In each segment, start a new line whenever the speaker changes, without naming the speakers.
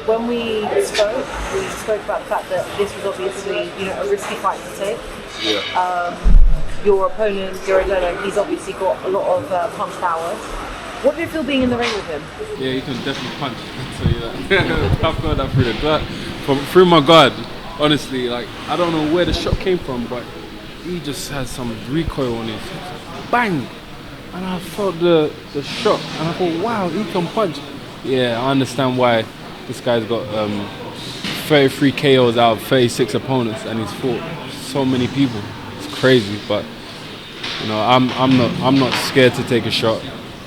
when we spoke about the fact that this was obviously, a risky fight to take.
Yeah.
Your opponent, Durodola, he's obviously got a lot of punch power. What did it feel being in the ring with him?
Yeah, he can definitely punch. I'll tell you that. I felt that through the gut, through my guard. Honestly, like I don't know where the shot came from, but he just had some recoil on it. Bang! And I felt the shock, and I thought, wow, he can punch. Yeah, I understand why this guy's got 33 KOs out of 36 opponents, and he's fought so many people. It's crazy, but I'm not scared to take a shot.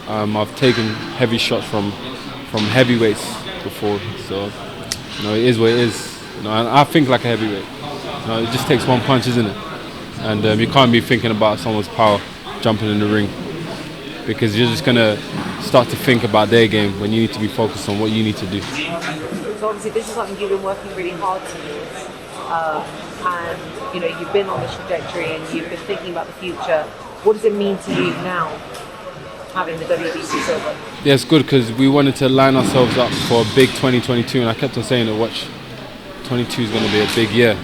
I've taken heavy shots from heavyweights before, so it is what it is. And I think like a heavyweight. It just takes one punch, isn't it? And you can't be thinking about someone's power jumping in the ring, because you're just gonna start to think about their game when you need to be focused on what you need to do.
So obviously this is something you've been working really hard towards, and you've been on this trajectory and you've been thinking about the future. What does it mean to you now, having the WBC silver?
Yeah, it's good because we wanted to line ourselves up for a big 2022, and I kept on saying that 22 is going to be a big year,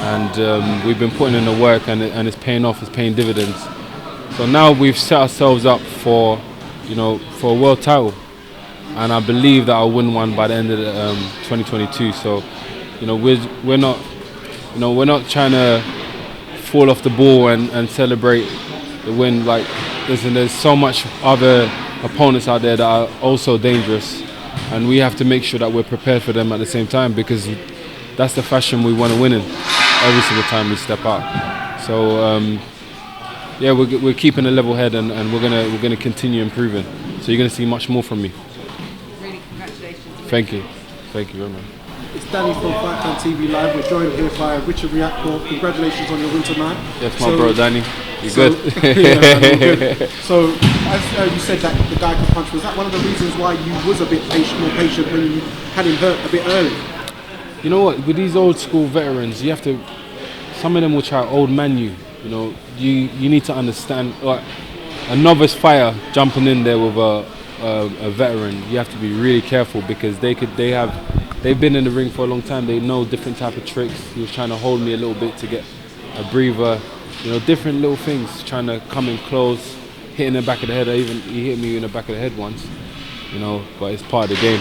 and we've been putting in the work, and it's paying off. It's paying dividends. So now we've set ourselves up for a world title, and I believe that I'll win one by the end of 2022. So we're not trying to fall off the ball and celebrate the win. Like, listen, there's so much other opponents out there that are also dangerous, and we have to make sure that we're prepared for them at the same time, because that's the fashion we want to win in every single time we step out. So we're keeping a level head, and we're gonna continue improving. So you're gonna see much more from me.
Really, congratulations.
Thank you very much.
It's Danny from Fight Fan TV Live. We're joined here by Richard Riakporhe. Congratulations on your win tonight.
Yes, my bro, Danny. You good?
Yeah, man, good. So, as you said that the guy could punch, was that one of the reasons why you was a bit more patient when you had him hurt a bit early?
You know what? With these old school veterans, you have to. Some of them will try old man you. You need to understand. Like a novice fighter jumping in there with a veteran, you have to be really careful, because they've been in the ring for a long time. They know different type of tricks. He was trying to hold me a little bit to get a breather. Different little things, trying to come in close, hitting the back of the head. He hit me in the back of the head once, but it's part of the game.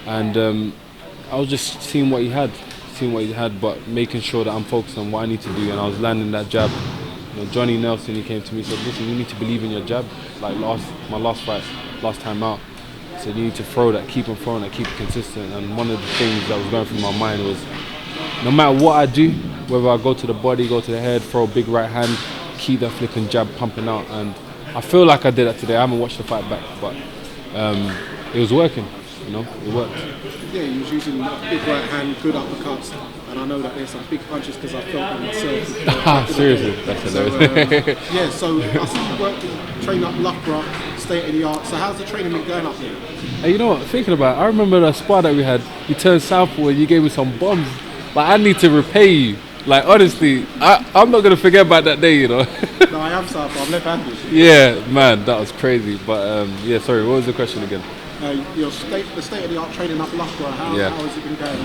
And I was just seeing what he had, but making sure that I'm focused on what I need to do. And I was landing that jab. Johnny Nelson, he came to me and said, listen, you need to believe in your jab. Like my last fight, last time out. So you need to throw that, keep on throwing that, keep it consistent. And one of the things that was going through my mind was, no matter what I do, whether I go to the body, go to the head, throw a big right hand, keep that flipping jab pumping out. And I feel like I did that today. I haven't watched the fight back, but it was working. It worked.
Yeah, he was using big right hand, good uppercuts, and I know that there's some big punches because I felt them myself.
Seriously, that's hilarious.
So I see you train up Loughborough, state of the art. So how's the training been going up there?
Hey, thinking about it, I remember the spot that we had. You turned southpaw and you gave me some bombs. Like, I need to repay you. Like, honestly, I'm not going to forget about that day,
No, I am southpaw. I'm left-handed.
Yeah, man, that was crazy. But, sorry, what was the question again?
The state of the art training up Loughborough, how has it been going?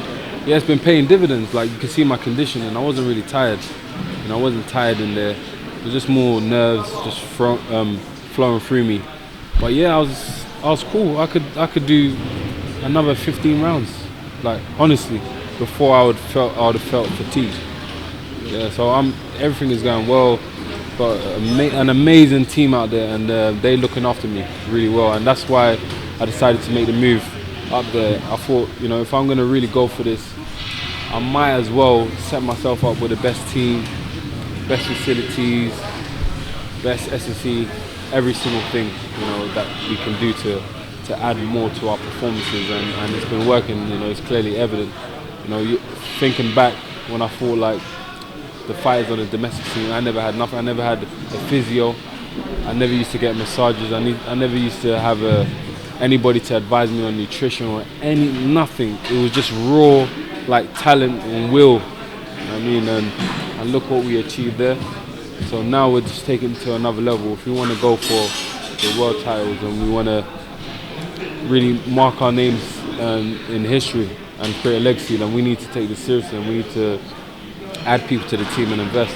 Yeah, it's been paying dividends. Like, you can see my condition, and I wasn't really tired. I wasn't tired in there. It was just more nerves just flowing through me. But yeah, I was cool. I could do another 15 rounds. Like, honestly, before I would have felt fatigued. Yeah, so everything is going well. Got an amazing team out there, and they're looking after me really well, and that's why I decided to make the move up there. I thought, if I'm going to really go for this, I might as well set myself up with the best team, best facilities, best S&C, every single thing, that we can do to add more to our performances, and it's been working. It's clearly evident. Thinking back when I fought like the fighters on the domestic scene, I never had nothing. I never had a physio. I never used to get massages. I never used to have anybody to advise me on nutrition or nothing. It was just raw, like, talent and will. And look what we achieved there. So now we're just taking it to another level. If we want to go for the world titles and we want to really mark our names in history, and create a legacy, then we need to take this seriously and we need to add people to the team and invest.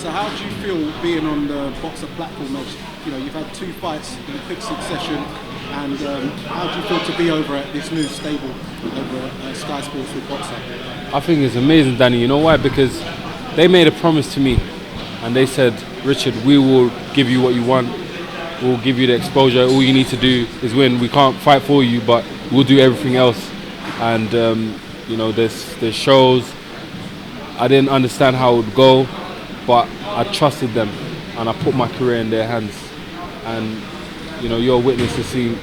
So how do you feel being on the Boxer platform? As you know, you've had 2 fights in a quick succession, and how do you feel to be over at this new stable over at Sky Sports with Boxer?
I think it's amazing, Danny. You know why? Because they made a promise to me, and they said, Richard, we will give you what you want. We'll give you the exposure. All you need to do is win. We can't fight for you, but we'll do everything else. And you know, there's shows. I didn't understand how it would go, but I trusted them, and I put my career in their hands. And you know, you're a witness to see.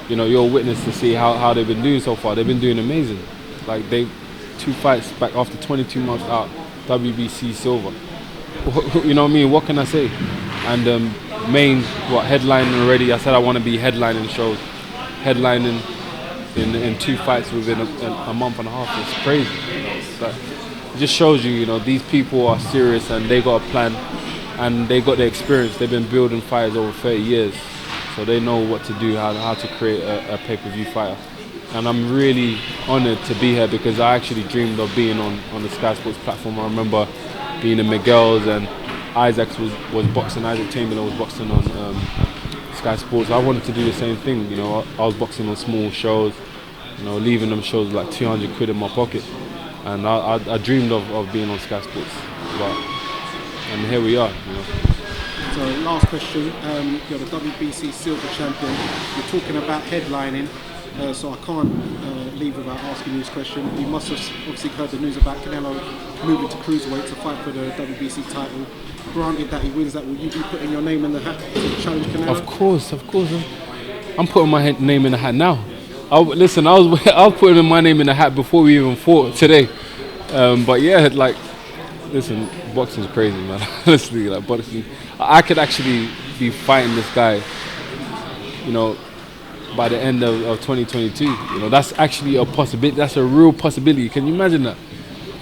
You know, you're a witness to see how they've been doing so far. They've been doing amazing. Like 2 fights back after 22 months out, WBC silver. You know what I mean? What can I say? And headlining already. I said I want to be headlining shows, headlining in 2 fights within a month and a half. It's crazy. You know? But it just shows you, you know, these people are serious and they got a plan, and they got the experience. They've been building fighters over 30 years, so they know what to do, how to create a pay-per-view fighter. And I'm really honoured to be here because I actually dreamed of being on the Sky Sports platform. I remember being in Miguel's, and Isaac was boxing. Isaac Chamberlain was boxing on Sky Sports. I wanted to do the same thing. You know, I was boxing on small shows. You know, leaving them shows with like 200 quid in my pocket, and I dreamed of being on Sky Sports. And here we are. You know.
So last question, you're the WBC silver champion. You're talking about headlining. So I can't leave without asking you this question. You must have obviously heard the news about Canelo moving to cruiserweight to fight for the WBC title. Granted that he wins that, will you be putting your name in the hat to challenge Canelo?
Of course. I'm putting my name in the hat now. I was putting my name in the hat before we even fought today. But yeah, like, listen, boxing's crazy, man. Honestly, like boxing, I could actually be fighting this guy, you know, by the end of 2022. You know, that's actually a possibility. That's a real possibility. Can you imagine that?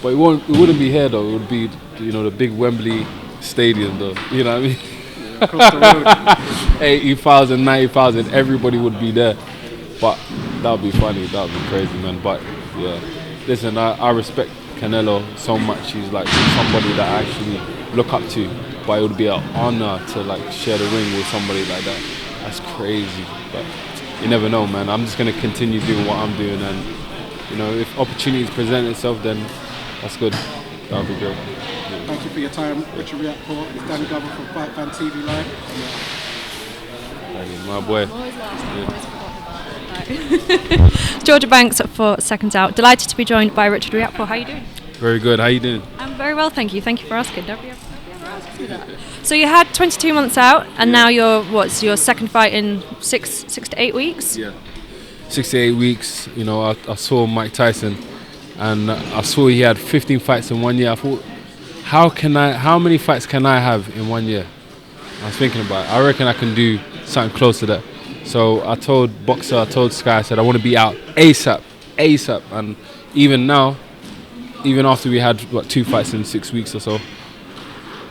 But it wouldn't be here though. It would be, you know, the big Wembley Stadium though. You know what I mean?
Yeah, across the road.
80,000, 90,000, everybody would be there. But that would be funny. That would be crazy, man. But yeah, listen, I respect Canelo so much. He's like somebody that I actually look up to. But it would be an honor to like share the ring with somebody like that. That's crazy. But you never know, man. I'm just gonna continue doing what I'm doing, and you know, if opportunities present itself, then that's good. That would be great. Yeah.
Thank you for your time, Richard Riakporhe. It's Danny Glover from Fight Fan TV Live.
Thank you, my boy.
Georgia Banks for Seconds Out. Delighted to be joined by Richard Riakporhe. How are you doing?
Very good. How you doing?
I'm very well, thank you. Thank you for asking. Nobody ever asked me that. So you had 22 months out, and now it's your second fight in six to 8 weeks?
Yeah. 6 to 8 weeks. You know, I saw Mike Tyson, and I saw he had 15 fights in 1 year. I thought, how many fights can I have in 1 year? I was thinking about it. I reckon I can do something close to that. So I told Boxer, I told Sky, I said I want to be out ASAP. And even now, even after we had 2 fights in 6 weeks or so,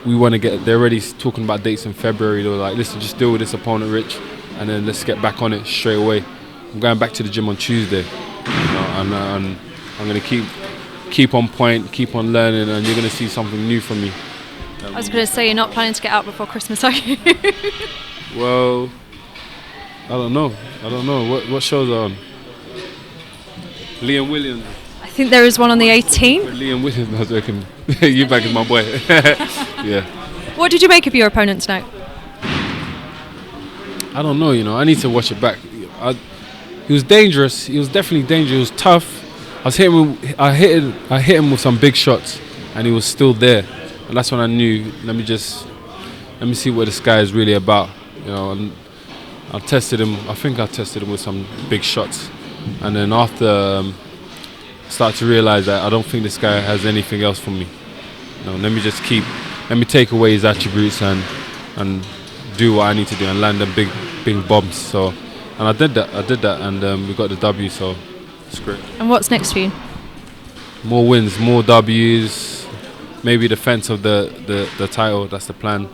we want to they're already talking about dates in February. They were like, listen, just deal with this opponent, Rich, and then let's get back on it straight away. I'm going back to the gym on Tuesday, you know, and I'm going to keep on point, keep on learning, and you're going to see something new from me.
I was going to say, you're not planning to get out before Christmas, are you?
Well, I don't know. What shows are on? Liam Williams.
I think there is one on the 18th.
Liam Williams, I was joking. You back is my boy. Yeah.
What did you make of your opponent tonight?
I don't know, you know. I need to watch it back. He was dangerous. He was definitely dangerous. He was tough. I hit him with some big shots, and he was still there. And that's when I knew. Let me see what this guy is really about. You know. And I tested him. I think I tested him with some big shots, and then after. Start to realize that I don't think this guy has anything else for me. No, let me take away his attributes and do what I need to do and land them big bombs. So, and I did that, and we got the W. So it's great.
And what's next for you?
More wins, more Ws, maybe defense of the title. That's the plan,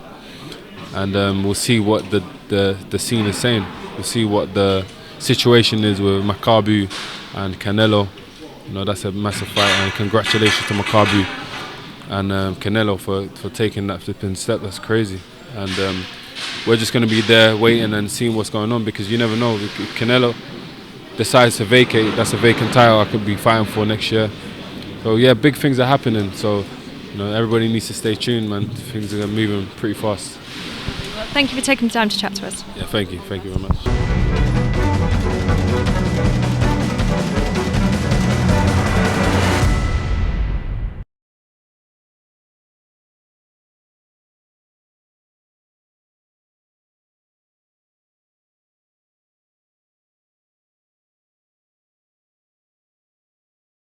and we'll see what the scene is saying. We'll see what the situation is with Makabu and Canelo. You know, that's a massive fight, and congratulations to Makabu and Canelo for taking that flipping step. That's crazy. And we're just going to be there waiting and seeing what's going on, because you never know. If Canelo decides to vacate, that's a vacant title I could be fighting for next year. So yeah, big things are happening. So you know, everybody needs to stay tuned, man. Things are moving pretty fast.
Well, thank you for taking the time to chat to us.
Yeah, thank you very much.